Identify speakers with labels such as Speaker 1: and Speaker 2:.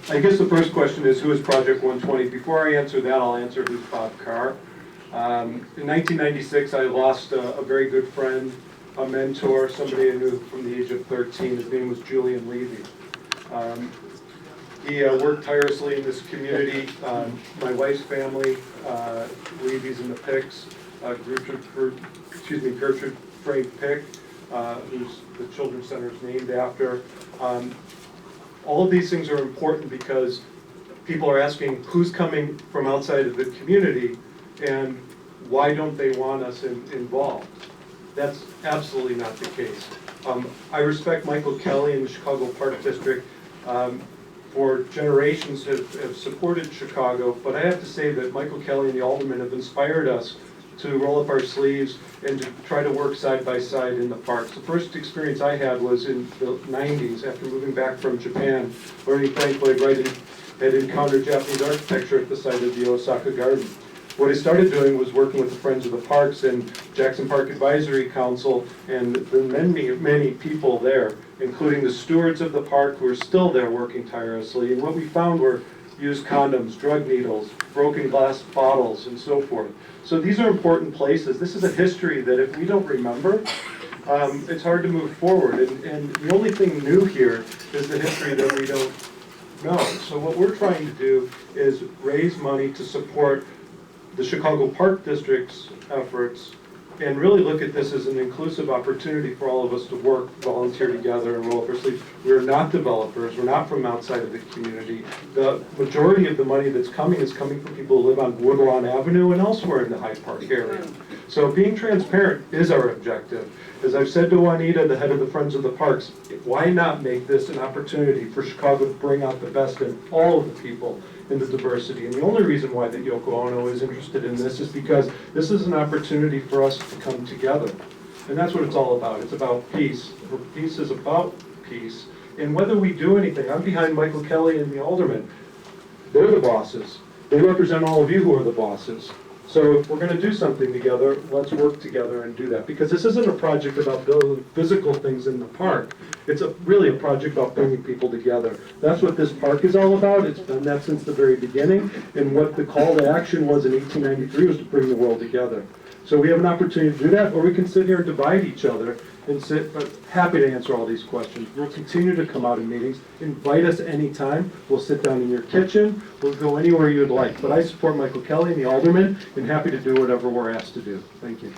Speaker 1: I guess the first question is, who is Project 120? Before I answer that, I'll answer who's Bob Carr. In 1996, I lost a very good friend, a mentor, somebody I knew from the age of 13. His name was Julian Levy. He worked tirelessly in this community. My wife's family, Levy's in the Picks, Gertrude Frank Pick, who's the Children's Center is named after. All of these things are important because people are asking who's coming from outside of the community and why don't they want us involved. That's absolutely not the case. I respect Michael Kelly and the Chicago Park District. For generations have supported Chicago, but I have to say that Michael Kelly and the aldermen have inspired us to roll up our sleeves and to try to work side by side in the parks. The first experience I had was in the 90s after moving back from Japan, learning Frank Lloyd Wright had encountered Japanese architecture at the site of the Osaka Garden. What I started doing was working with the Friends of the Parks and Jackson Park Advisory Council and the many people there, including the stewards of the park who are still there working tirelessly. And what we found were used condoms, drug needles, broken glass bottles, and so forth. So these are important places. This is a history that if we don't remember, it's hard to move forward. And the only thing new here is the history that we don't know. So what we're trying to do is raise money to support the Chicago Park District's efforts and really look at this as an inclusive opportunity for all of us to work, volunteer together, and roll up our sleeves. We are not developers. We're not from outside of the community. The majority of the money that's coming is coming from people who live on Woodlawn Avenue and elsewhere in the Hyde Park area. So being transparent is our objective. As I've said to Juanita, the head of the Friends of the Parks, why not make this an opportunity for Chicago to bring out the best in all of the people in the diversity? And the only reason why that Yoko Ono is interested in this is because this is an opportunity for us to come together. And that's what it's all about. It's about peace. Peace is about peace. And whether we do anything, I'm behind Michael Kelly and the aldermen. They're the bosses. They represent all of you who are the bosses. So if we're going to do something together, let's work together and do that. Because this isn't a project about building physical things in the park. It's really a project about bringing people together. That's what this park is all about. It's done that since the very beginning. And what the call to action was in 1893 was to bring the world together. So we have an opportunity to do that, or we can sit here and divide each other and sit, but happy to answer all these questions. We'll continue to come out in meetings. Invite us anytime. We'll sit down in your kitchen. We'll go anywhere you'd like. But I support Michael Kelly and the aldermen and happy to do whatever we're asked to do. Thank you.